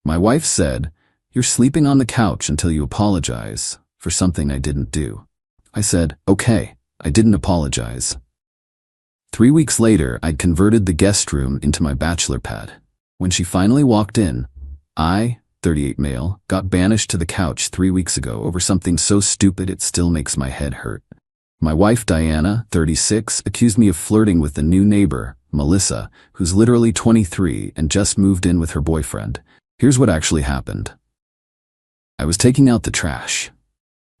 My wife said, "You're sleeping on the couch until you apologize for something I didn't do." I said, "Okay, I didn't apologize." 3 weeks later, I'd converted the guest room into my bachelor pad. When she finally walked in, I, 38 male, got banished to the couch 3 weeks ago over something so stupid it still makes my head hurt. My wife Diana, 36, accused me of flirting with the new neighbor, Melissa, who's literally 23 and just moved in with her boyfriend. Here's what actually happened. I was taking out the trash.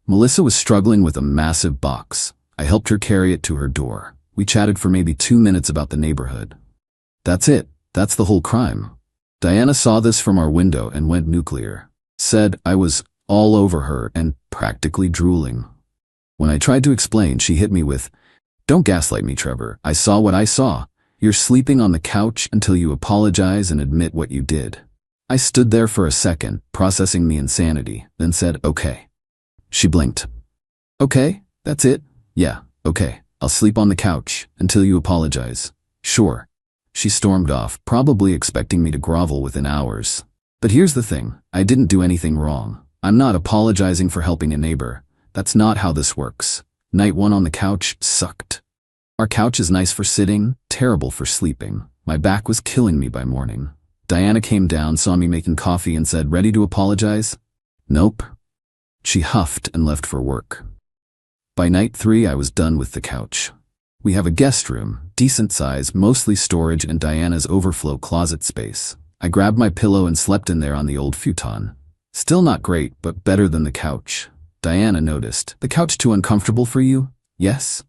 Melissa was struggling with a massive box. I helped her carry it to her door. We chatted for maybe 2 minutes about the neighborhood. That's it. That's the whole crime. Diana saw this from our window and went nuclear. Said I was all over her and practically drooling. When I tried to explain, she hit me with, "Don't gaslight me, Trevor. I saw what I saw. You're sleeping on the couch until you apologize and admit what you did." I stood there for a second, processing the insanity, then said, "Okay." She blinked. "Okay, that's it? Yeah, okay. I'll sleep on the couch until you apologize." "Sure." She stormed off, probably expecting me to grovel within hours. But here's the thing, I didn't do anything wrong. I'm not apologizing for helping a neighbor. That's not how this works. Night 1 on the couch sucked. Our couch is nice for sitting, terrible for sleeping. My back was killing me by morning. Diana came down, saw me making coffee and said, "Ready to apologize?" "Nope." She huffed and left for work. By night 3, I was done with the couch. We have a guest room, decent size, mostly storage and Diana's overflow closet space. I grabbed my pillow and slept in there on the old futon. Still not great, but better than the couch. Diana noticed. "The couch too uncomfortable for you?" "Yes."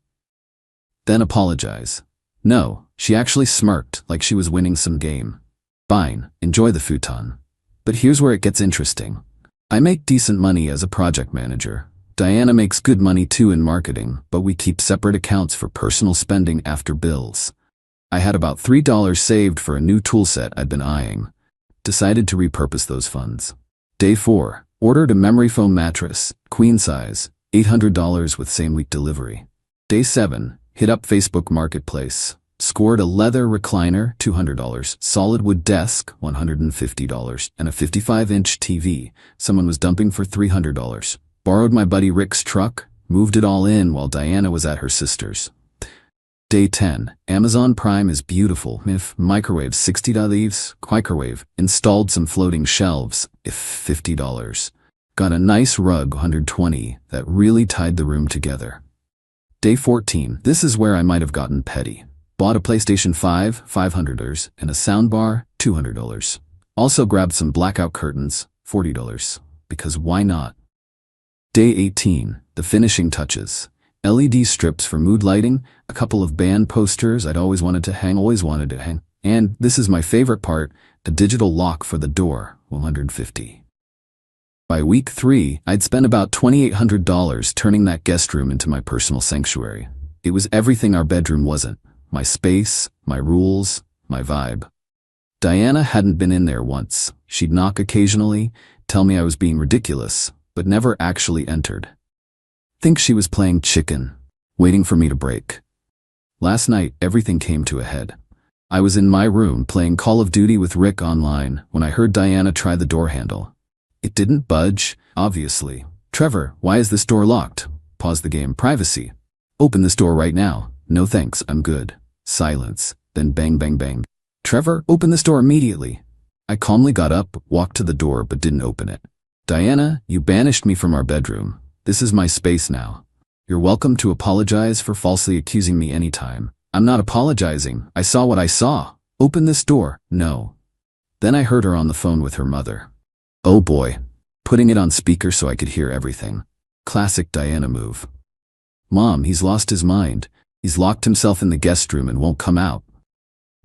"Then apologize." "No." She actually smirked, like she was winning some game. "Fine, enjoy the futon." But here's where it gets interesting. I make decent money as a project manager. Diana makes good money too in marketing, but we keep separate accounts for personal spending after bills. I had about $3 saved for a new toolset I'd been eyeing. Decided to repurpose those funds. Day 4, ordered a memory foam mattress, queen size, $800 with same-week delivery. Day 7, hit up Facebook Marketplace. Scored a leather recliner, $200, solid wood desk, $150, and a 55-inch TV someone was dumping for $300. Borrowed my buddy Rick's truck, moved it all in while Diana was at her sister's. Day 10, Amazon Prime is beautiful. If microwave $60, microwave. Installed some floating shelves, if $50. Got a nice rug, $120, that really tied the room together. Day 14, this is where I might have gotten petty. Bought a PlayStation 5, $500, and a soundbar, $200. Also grabbed some blackout curtains, $40, because why not? Day 18, the finishing touches. LED strips for mood lighting, a couple of band posters I'd always wanted to hang, and this is my favorite part, a digital lock for the door, $150. By week 3, I'd spent about $2,800 turning that guest room into my personal sanctuary. It was everything our bedroom wasn't. My space, my rules, my vibe. Diana hadn't been in there once. She'd knock occasionally, tell me I was being ridiculous, but never actually entered. Think she was playing chicken, waiting for me to break. Last night, everything came to a head. I was in my room playing Call of Duty with Rick online when I heard Diana try the door handle. It didn't budge, obviously. "Trevor, why is this door locked?" Pause the game. "Privacy." "Open this door right now." "No thanks, I'm good." Silence, then bang bang bang. "Trevor, open this door immediately." I calmly got up, walked to the door but didn't open it. "Diana, you banished me from our bedroom. This is my space now. You're welcome to apologize for falsely accusing me anytime." "I'm not apologizing. I saw what I saw. Open this door." "No." Then I heard her on the phone with her mother. Oh boy. Putting it on speaker so I could hear everything. Classic Diana move. "Mom, he's lost his mind. He's locked himself in the guest room and won't come out."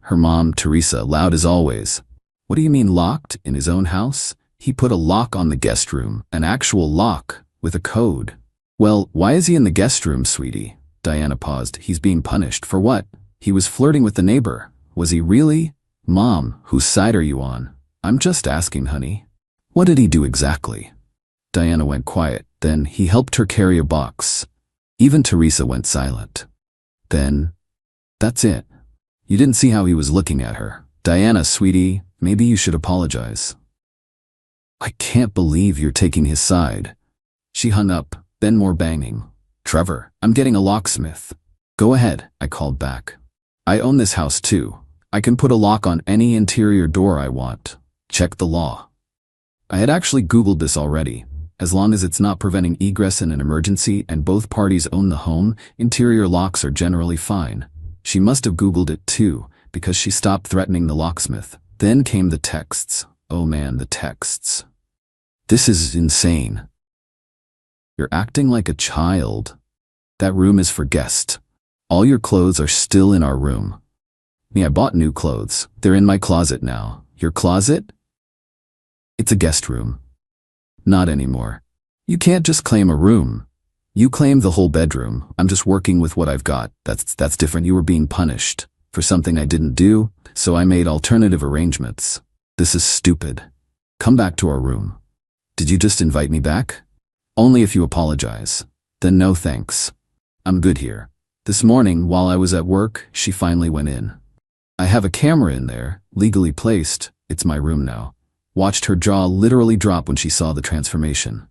Her mom, Teresa, loud as always. "What do you mean locked? In his own house? He put a lock on the guest room, an actual lock, with a code." "Well, why is he in the guest room, sweetie?" Diana paused. "He's being punished. For what?" "He was flirting with the neighbor." "Was he really?" "Mom, whose side are you on?" "I'm just asking, honey." "What did he do exactly?" Diana went quiet. Then he helped her carry a box. Even Teresa went silent. Then, that's it. You didn't see how he was looking at her. "Diana, sweetie, maybe you should apologize." I can't believe you're taking his side. She hung up, then more banging. Trevor, I'm getting a locksmith. Go ahead, I called back. I own this house too. I can put a lock on any interior door I want. Check the law. I had actually Googled this already. As long as it's not preventing egress in an emergency and both parties own the home, interior locks are generally fine. She must have Googled it too, because she stopped threatening the locksmith. Then came the texts. Oh man, the texts. This is insane. You're acting like a child. That room is for guests. All your clothes are still in our room. I bought new clothes. They're in my closet now. Your closet? It's a guest room. Not anymore. You can't just claim a room. You claim the whole bedroom. I'm just working with what I've got. That's different. You were being punished for something I didn't do, so I made alternative arrangements. This is stupid. Come back to our room. Did you just invite me back? Only if you apologize. Then no thanks. I'm good here. This morning, while I was at work, she finally went in. I have a camera in there, legally placed. It's my room now. Watched her jaw literally drop when she saw the transformation.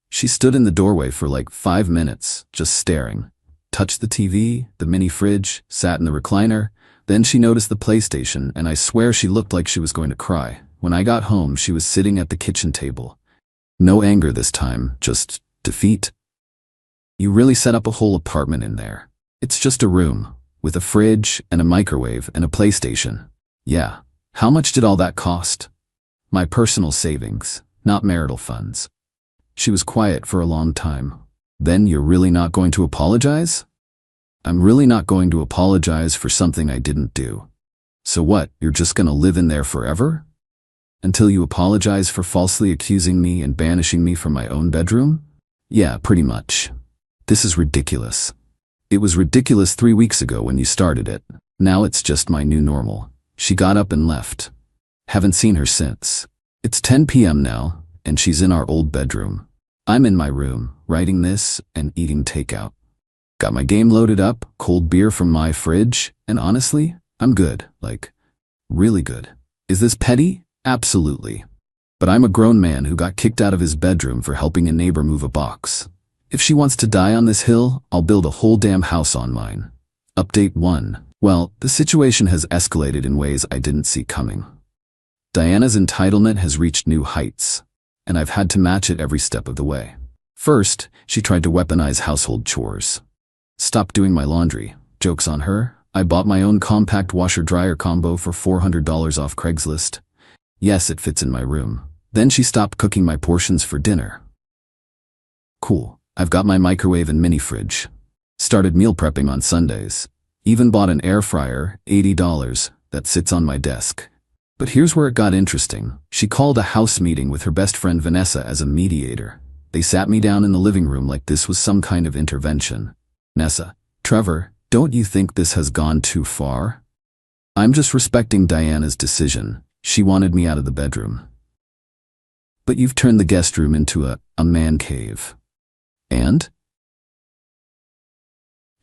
She stood in the doorway for like 5 minutes, just staring. Touched the TV, the mini fridge, sat in the recliner. Then she noticed the PlayStation, and I swear she looked like she was going to cry. When I got home, she was sitting at the kitchen table. No anger this time, just defeat. You really set up a whole apartment in there. It's just a room, with a fridge and a microwave and a PlayStation. Yeah, how much did all that cost? My personal savings, not marital funds. She was quiet for a long time. Then you're really not going to apologize? I'm really not going to apologize for something I didn't do. So what, you're just gonna live in there forever? Until you apologize for falsely accusing me and banishing me from my own bedroom? Yeah, pretty much. This is ridiculous. It was ridiculous 3 weeks ago when you started it. Now it's just my new normal. She got up and left. Haven't seen her since. It's 10 p.m. now, and she's in our old bedroom. I'm in my room, writing this and eating takeout. Got my game loaded up, cold beer from my fridge, and honestly, I'm good, like, really good. Is this petty? Absolutely. But I'm a grown man who got kicked out of his bedroom for helping a neighbor move a box. If she wants to die on this hill, I'll build a whole damn house on mine. Update 1. Well, the situation has escalated in ways I didn't see coming. Diana's entitlement has reached new heights, and I've had to match it every step of the way. First, she tried to weaponize household chores. Stop doing my laundry. Joke's on her. I bought my own compact washer-dryer combo for $400 off Craigslist. Yes, it fits in my room. Then she stopped cooking my portions for dinner. Cool. I've got my microwave and mini fridge. Started meal prepping on Sundays. Even bought an air fryer, $80, that sits on my desk. But here's where it got interesting. She called a house meeting with her best friend Vanessa as a mediator. They sat me down in the living room like this was some kind of intervention. Vanessa, Trevor, don't you think this has gone too far? I'm just respecting Diana's decision. She wanted me out of the bedroom. But you've turned the guest room into a man cave. And?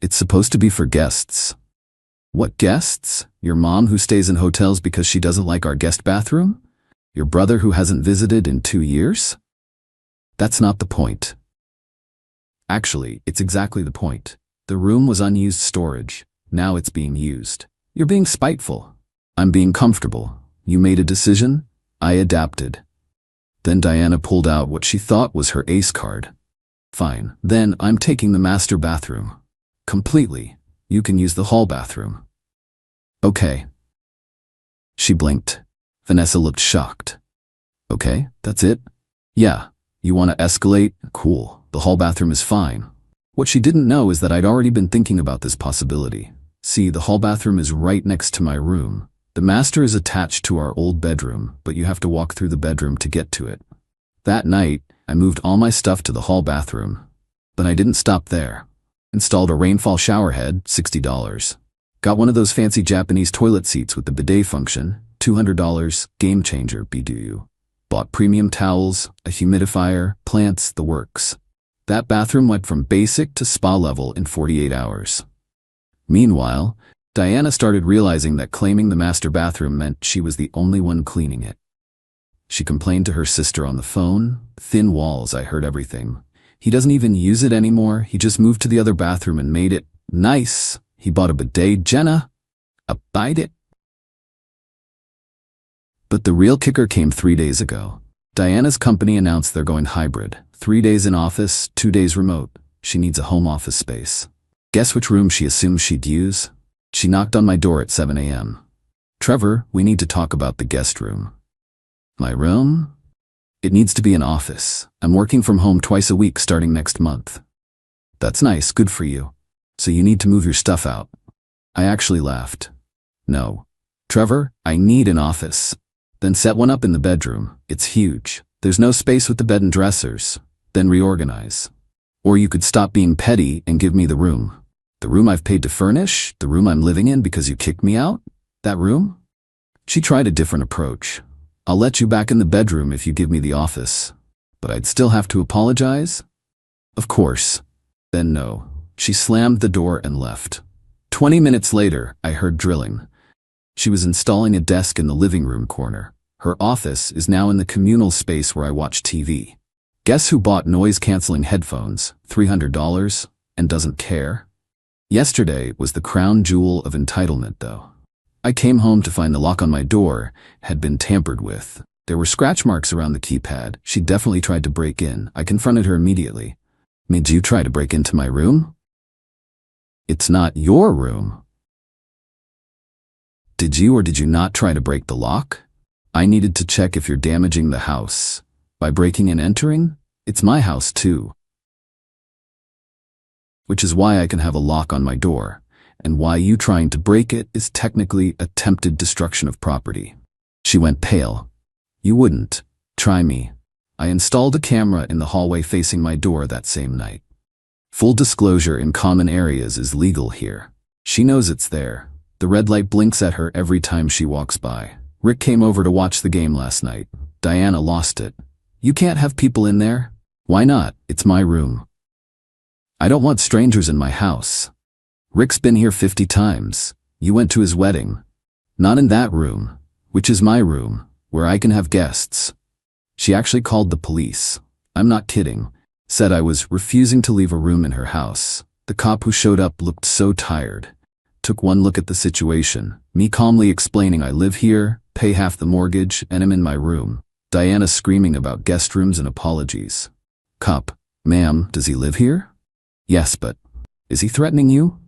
It's supposed to be for guests. What guests? Your mom who stays in hotels because she doesn't like our guest bathroom? Your brother who hasn't visited in 2 years? That's not the point. Actually, it's exactly the point. The room was unused storage. Now it's being used. You're being spiteful. I'm being comfortable. You made a decision. I adapted. Then Diana pulled out what she thought was her ace card. Fine. Then I'm taking the master bathroom. Completely. You can use the hall bathroom. Okay. She blinked. Vanessa looked shocked. Okay, that's it? Yeah. You want to escalate? Cool. The hall bathroom is fine. What she didn't know is that I'd already been thinking about this possibility. See, the hall bathroom is right next to my room. The master is attached to our old bedroom, but you have to walk through the bedroom to get to it. That night, I moved all my stuff to the hall bathroom. But I didn't stop there. Installed a rainfall shower head, $60. Got one of those fancy Japanese toilet seats with the bidet function, $200, game changer, BDU. Bought premium towels, a humidifier, plants, the works. That bathroom went from basic to spa level in 48 hours. Meanwhile, Diana started realizing that claiming the master bathroom meant she was the only one cleaning it. She complained to her sister on the phone. Thin walls, I heard everything. He doesn't even use it anymore. He just moved to the other bathroom and made it nice. He bought a bidet, Jenna. A bidet. But the real kicker came 3 days ago. Diana's company announced they're going hybrid. 3 days in office, 2 days remote. She needs a home office space. Guess which room she assumed she'd use? She knocked on my door at 7 a.m. Trevor, we need to talk about the guest room. My room? It needs to be an office. I'm working from home twice a week starting next month. That's nice, good for you. So you need to move your stuff out. I actually laughed. No. Trevor, I need an office. Then set one up in the bedroom. It's huge. There's no space with the bed and dressers. Then reorganize. Or you could stop being petty and give me the room. The room I've paid to furnish? The room I'm living in because you kicked me out? That room? She tried a different approach. I'll let you back in the bedroom if you give me the office. But I'd still have to apologize? Of course. Then no. She slammed the door and left. 20 minutes later, I heard drilling. She was installing a desk in the living room corner. Her office is now in the communal space where I watch TV. Guess who bought noise-canceling headphones, $300, and doesn't care? Yesterday was the crown jewel of entitlement, though. I came home to find the lock on my door had been tampered with. There were scratch marks around the keypad. She definitely tried to break in. I confronted her immediately. Did you try to break into my room? It's not your room. Did you or did you not try to break the lock? I needed to check if you're damaging the house. By breaking and entering, it's my house too. Which is why I can have a lock on my door, and why you trying to break it is technically attempted destruction of property. She went pale. You wouldn't. Try me. I installed a camera in the hallway facing my door that same night. Full disclosure in common areas is legal here. She knows it's there. The red light blinks at her every time she walks by. Rick came over to watch the game last night. Diana lost it. You can't have people in there. Why not? It's my room. I don't want strangers in my house. Rick's been here 50 times. You went to his wedding. Not in that room, which is my room, where I can have guests. She actually called the police. I'm not kidding. Said I was refusing to leave a room in her house. The cop who showed up looked so tired. Took one look at the situation, me calmly explaining I live here, pay half the mortgage, and am in my room. Diana screaming about guest rooms and apologies. Cop, ma'am, does he live here? Yes, but is he threatening you?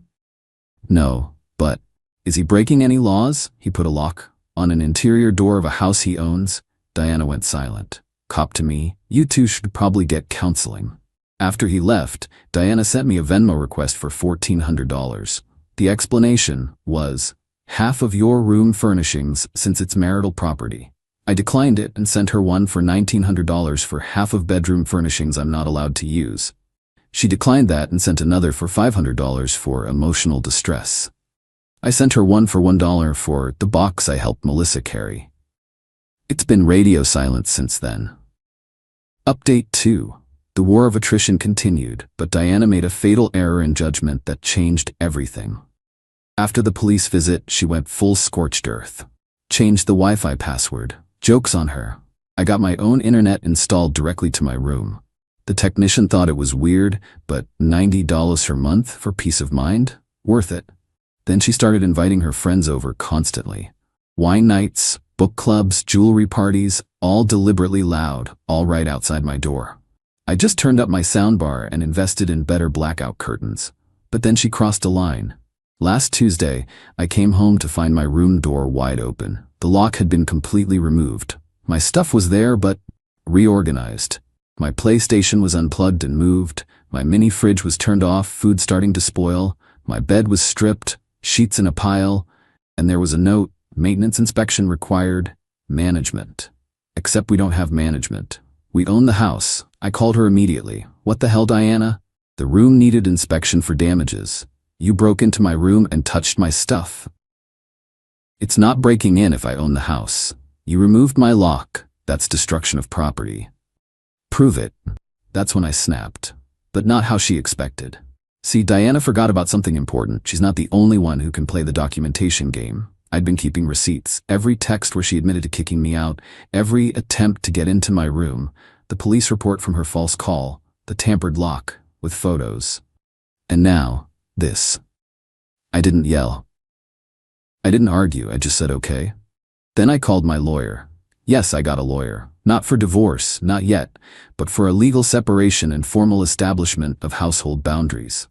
No, but is he breaking any laws? He put a lock on an interior door of a house he owns. Diana went silent. Cop to me, you two should probably get counseling. After he left, Diana sent me a Venmo request for $1,400. The explanation was, half of your room furnishings since it's marital property. I declined it and sent her one for $1,900 for half of bedroom furnishings I'm not allowed to use. She declined that and sent another for $500 for emotional distress. I sent her one for $1 for the box I helped Melissa carry. It's been radio silence since then. Update 2. The war of attrition continued, but Diana made a fatal error in judgment that changed everything. After the police visit, she went full scorched earth. Changed the Wi-Fi password. Joke's on her. I got my own internet installed directly to my room. The technician thought it was weird, but $90 per month for peace of mind? Worth it. Then she started inviting her friends over constantly. Wine nights, book clubs, jewelry parties, all deliberately loud, all right outside my door. I just turned up my soundbar and invested in better blackout curtains. But then she crossed a line. Last Tuesday, I came home to find my room door wide open. The lock had been completely removed. My stuff was there, but reorganized. My PlayStation was unplugged and moved. My mini fridge was turned off, food starting to spoil. My bed was stripped, sheets in a pile. And there was a note, maintenance inspection required, management. Except we don't have management. We own the house. I called her immediately. What the hell, Diana? The room needed inspection for damages. You broke into my room and touched my stuff. It's not breaking in if I own the house. You removed my lock. That's destruction of property. Prove it. That's when I snapped. But not how she expected. See, Diana forgot about something important. She's not the only one who can play the documentation game. I'd been keeping receipts, every text where she admitted to kicking me out, every attempt to get into my room, the police report from her false call, the tampered lock, with photos. And now, this. I didn't yell. I didn't argue, I just said okay. Then I called my lawyer. Yes, I got a lawyer. Not for divorce, not yet, but for a legal separation and formal establishment of household boundaries.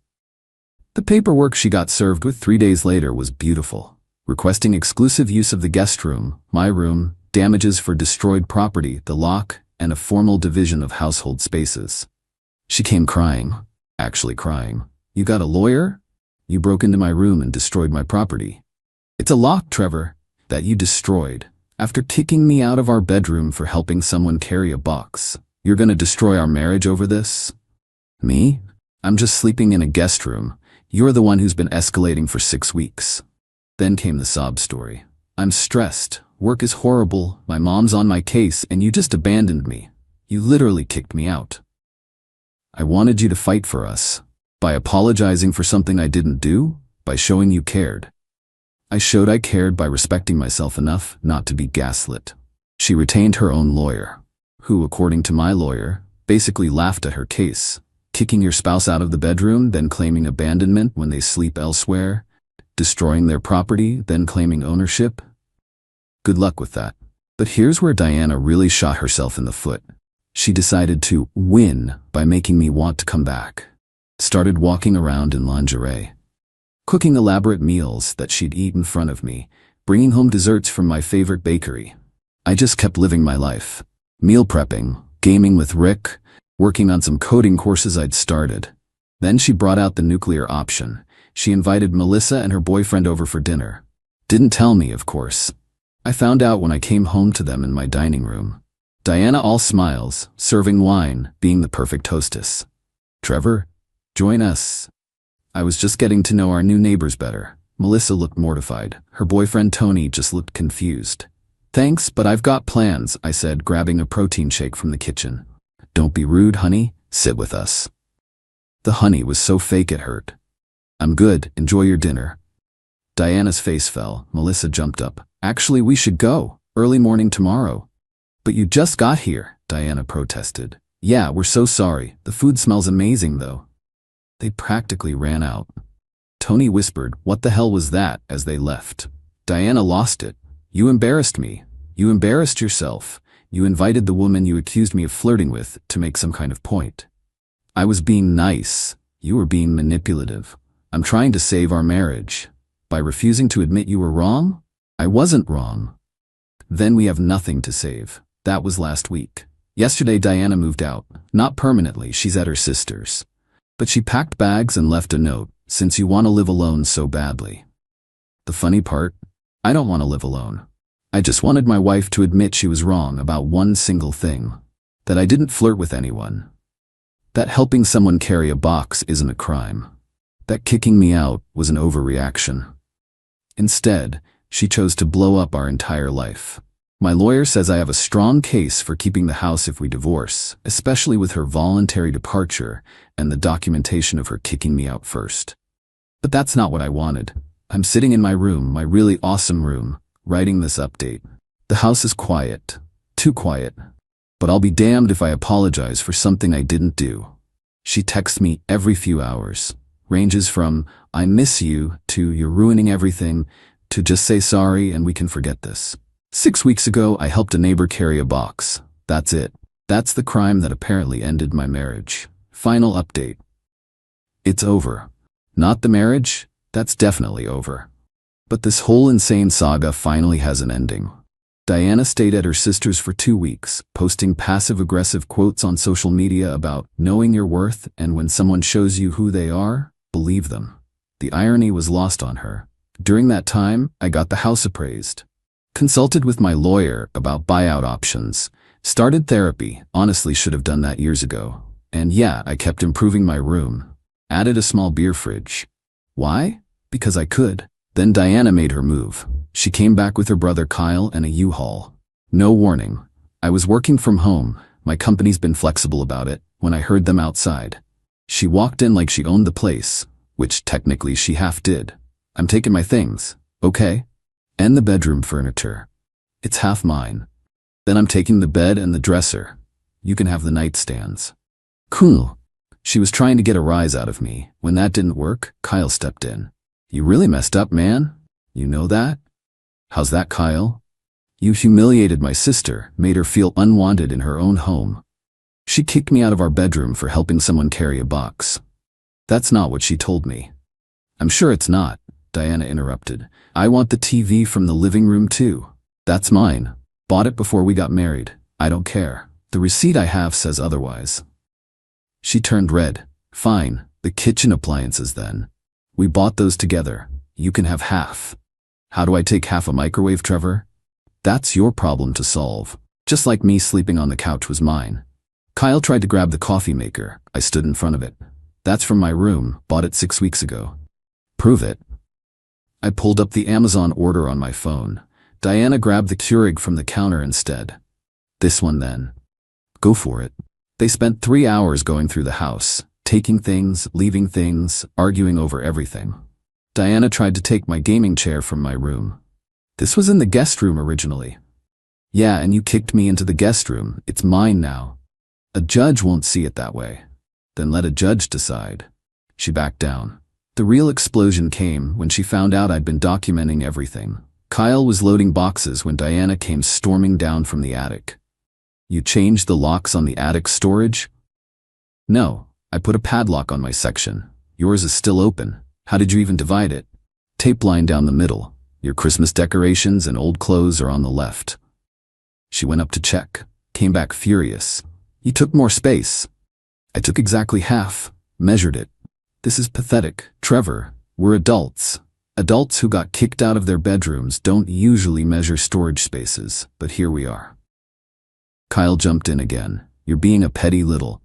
The paperwork she got served with 3 days later was beautiful, requesting exclusive use of the guest room, my room, damages for destroyed property, the lock, and a formal division of household spaces. She came crying, actually crying. You got a lawyer? You broke into my room and destroyed my property. It's a lock, Trevor, that you destroyed. After kicking me out of our bedroom for helping someone carry a box, you're gonna destroy our marriage over this? Me? I'm just sleeping in a guest room. You're the one who's been escalating for 6 weeks. Then came the sob story. I'm stressed. Work is horrible. My mom's on my case and you just abandoned me. You literally kicked me out. I wanted you to fight for us. By apologizing for something I didn't do, by showing you cared. I showed I cared by respecting myself enough not to be gaslit. She retained her own lawyer, who, according to my lawyer, basically laughed at her case. Kicking your spouse out of the bedroom, then claiming abandonment when they sleep elsewhere, destroying their property, then claiming ownership. Good luck with that. But here's where Diana really shot herself in the foot. She decided to win by making me want to come back. Started walking around in lingerie. Cooking elaborate meals that she'd eat in front of me, bringing home desserts from my favorite bakery. I just kept living my life. Meal prepping, gaming with Rick, working on some coding courses I'd started. Then she brought out the nuclear option. She invited Melissa and her boyfriend over for dinner. Didn't tell me, of course. I found out when I came home to them in my dining room. Diana all smiles, serving wine, being the perfect hostess. Trevor, join us. I was just getting to know our new neighbors better. Melissa looked mortified. Her boyfriend Tony just looked confused. Thanks, but I've got plans, I said, grabbing a protein shake from the kitchen. Don't be rude, honey. Sit with us. The honey was so fake it hurt. I'm good. Enjoy your dinner. Diana's face fell. Melissa jumped up. Actually, we should go. Early morning tomorrow. But you just got here, Diana protested. Yeah, we're so sorry. The food smells amazing, though. They practically ran out. Tony whispered, "What the hell was that?" as they left. Diana lost it. You embarrassed me. You embarrassed yourself. You invited the woman you accused me of flirting with to make some kind of point. I was being nice. You were being manipulative. I'm trying to save our marriage. By refusing to admit you were wrong? I wasn't wrong. Then we have nothing to save. That was last week. Yesterday Diana moved out. Not permanently, she's at her sister's. But she packed bags and left a note, since you want to live alone so badly. The funny part? I don't want to live alone. I just wanted my wife to admit she was wrong about one single thing. That I didn't flirt with anyone. That helping someone carry a box isn't a crime. That kicking me out was an overreaction. Instead, she chose to blow up our entire life. My lawyer says I have a strong case for keeping the house if we divorce, especially with her voluntary departure and the documentation of her kicking me out first. But that's not what I wanted. I'm sitting in my room, my really awesome room, writing this update. The house is quiet. Too quiet. But I'll be damned if I apologize for something I didn't do. She texts me every few hours. Ranges from, "I miss you," to "You're ruining everything," to "Just say sorry and we can forget this." 6 weeks ago, I helped a neighbor carry a box. That's it. That's the crime that apparently ended my marriage. Final update. It's over. Not the marriage, that's definitely over. But this whole insane saga finally has an ending. Diana stayed at her sister's for 2 weeks, posting passive-aggressive quotes on social media about knowing your worth, and when someone shows you who they are, believe them. The irony was lost on her. During that time, I got the house appraised. Consulted with my lawyer about buyout options. Started therapy, honestly should have done that years ago. And yeah, I kept improving my room. Added a small beer fridge. Why? Because I could. Then Diana made her move. She came back with her brother Kyle and a U-Haul. No warning. I was working from home. My company's been flexible about it when I heard them outside. She walked in like she owned the place, which technically she half did. I'm taking my things, okay? And the bedroom furniture. It's half mine. Then I'm taking the bed and the dresser. You can have the nightstands. Cool. She was trying to get a rise out of me. When that didn't work, Kyle stepped in. You really messed up, man. You know that? How's that, Kyle? You humiliated my sister, made her feel unwanted in her own home. She kicked me out of our bedroom for helping someone carry a box. That's not what she told me. I'm sure it's not, Diana interrupted. I want the TV from the living room too. That's mine. Bought it before we got married. I don't care. The receipt I have says otherwise. She turned red. Fine, the kitchen appliances then. We bought those together. You can have half. How do I take half a microwave, Trevor? That's your problem to solve. Just like me sleeping on the couch was mine. Kyle tried to grab the coffee maker. I stood in front of it. That's from my room, bought it 6 weeks ago. Prove it. I pulled up the Amazon order on my phone. Diana grabbed the Keurig from the counter instead. This one then. Go for it. They spent 3 hours going through the house, taking things, leaving things, arguing over everything. Diana tried to take my gaming chair from my room. This was in the guest room originally. Yeah, and you kicked me into the guest room. It's mine now. A judge won't see it that way. Then let a judge decide. She backed down. The real explosion came when she found out I'd been documenting everything. Kyle was loading boxes when Diana came storming down from the attic. You changed the locks on the attic storage? No, I put a padlock on my section. Yours is still open. How did you even divide it? Tape line down the middle. Your Christmas decorations and old clothes are on the left. She went up to check, came back furious. You took more space. I took exactly half, measured it. This is pathetic, Trevor. We're adults. Adults who got kicked out of their bedrooms don't usually measure storage spaces, but here we are. Kyle jumped in again. You're being a petty little.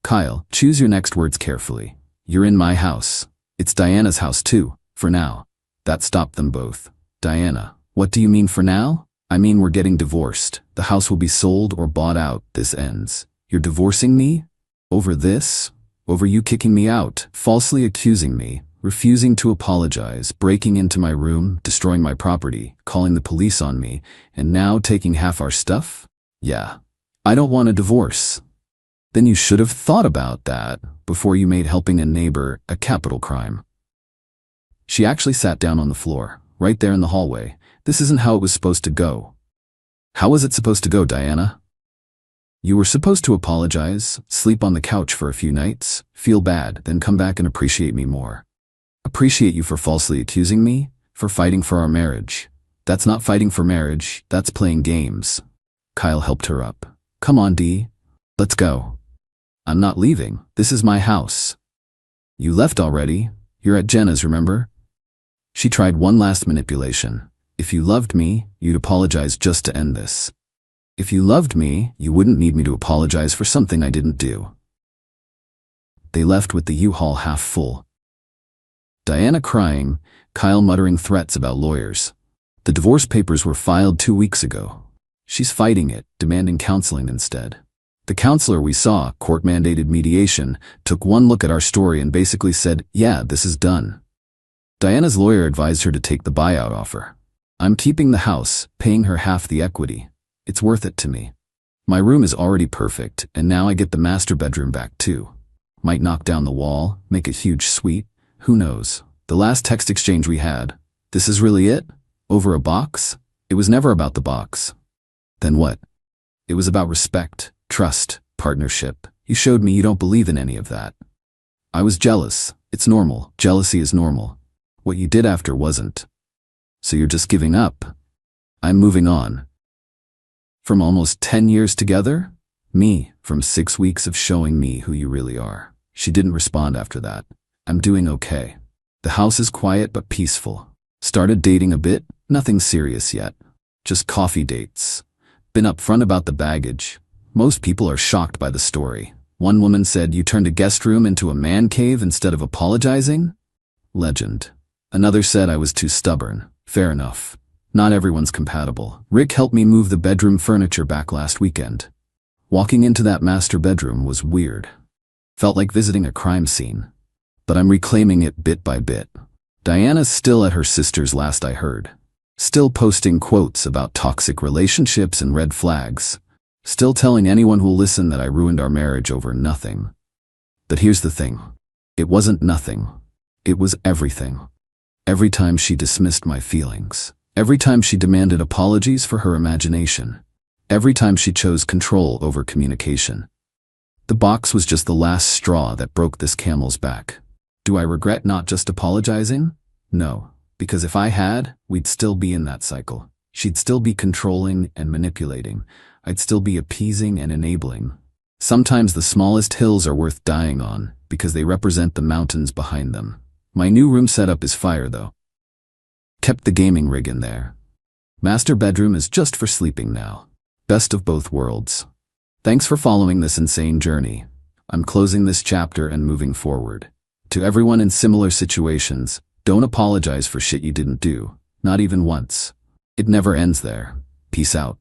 Kyle, choose your next words carefully. You're in my house. It's Diana's house too, for now. That stopped them both. Diana, what do you mean for now? I mean we're getting divorced. The house will be sold or bought out. This ends. You're divorcing me? Over this? Over you kicking me out, falsely accusing me, refusing to apologize, breaking into my room, destroying my property, calling the police on me, and now taking half our stuff? Yeah. I don't want a divorce. Then you should have thought about that before you made helping a neighbor a capital crime. She actually sat down on the floor, right there in the hallway. This isn't how it was supposed to go. How was it supposed to go, Diana? You were supposed to apologize, sleep on the couch for a few nights, feel bad, then come back and appreciate me more. Appreciate you for falsely accusing me, for fighting for our marriage. That's not fighting for marriage, that's playing games. Kyle helped her up. Come on, Dee. Let's go. I'm not leaving. This is my house. You left already. You're at Jenna's, remember? She tried one last manipulation. If you loved me, you'd apologize just to end this. If you loved me, you wouldn't need me to apologize for something I didn't do. They left with the U-Haul half full. Diana crying, Kyle muttering threats about lawyers. The divorce papers were filed 2 weeks ago. She's fighting it, demanding counseling instead. The counselor we saw, court-mandated mediation, took one look at our story and basically said, yeah, this is done. Diana's lawyer advised her to take the buyout offer. I'm keeping the house, paying her half the equity. It's worth it to me. My room is already perfect, and now I get the master bedroom back too. Might knock down the wall, make a huge suite. Who knows? The last text exchange we had. This is really it? Over a box? It was never about the box. Then what? It was about respect, trust, partnership. You showed me you don't believe in any of that. I was jealous. It's normal. Jealousy is normal. What you did after wasn't. So you're just giving up. I'm moving on. From almost 10 years together? Me, from 6 weeks of showing me who you really are. She didn't respond after that. I'm doing okay. The house is quiet but peaceful. Started dating a bit, nothing serious yet. Just coffee dates. Been upfront about the baggage. Most people are shocked by the story. One woman said, you turned a guest room into a man cave instead of apologizing? Legend. Another said I was too stubborn. Fair enough. Not everyone's compatible. Rick helped me move the bedroom furniture back last weekend. Walking into that master bedroom was weird. Felt like visiting a crime scene. But I'm reclaiming it bit by bit. Diana's still at her sister's last I heard. Still posting quotes about toxic relationships and red flags. Still telling anyone who'll listen that I ruined our marriage over nothing. But here's the thing. It wasn't nothing. It was everything. Every time she dismissed my feelings. Every time she demanded apologies for her imagination. Every time she chose control over communication. The box was just the last straw that broke this camel's back. Do I regret not just apologizing? No, because if I had, we'd still be in that cycle. She'd still be controlling and manipulating. I'd still be appeasing and enabling. Sometimes the smallest hills are worth dying on because they represent the mountains behind them. My new room setup is fire though. Kept the gaming rig in there. Master bedroom is just for sleeping now. Best of both worlds. Thanks for following this insane journey. I'm closing this chapter and moving forward. To everyone in similar situations, don't apologize for shit you didn't do, not even once. It never ends there. Peace out.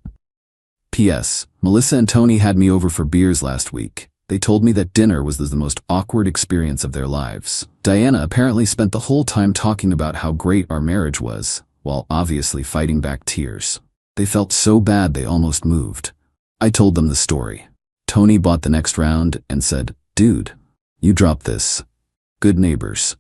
P.S. Melissa and Tony had me over for beers last week. They told me that dinner was the most awkward experience of their lives. Diana apparently spent the whole time talking about how great our marriage was, while obviously fighting back tears. They felt so bad they almost moved. I told them the story. Tony bought the next round and said, "Dude, you dropped this." Good neighbors.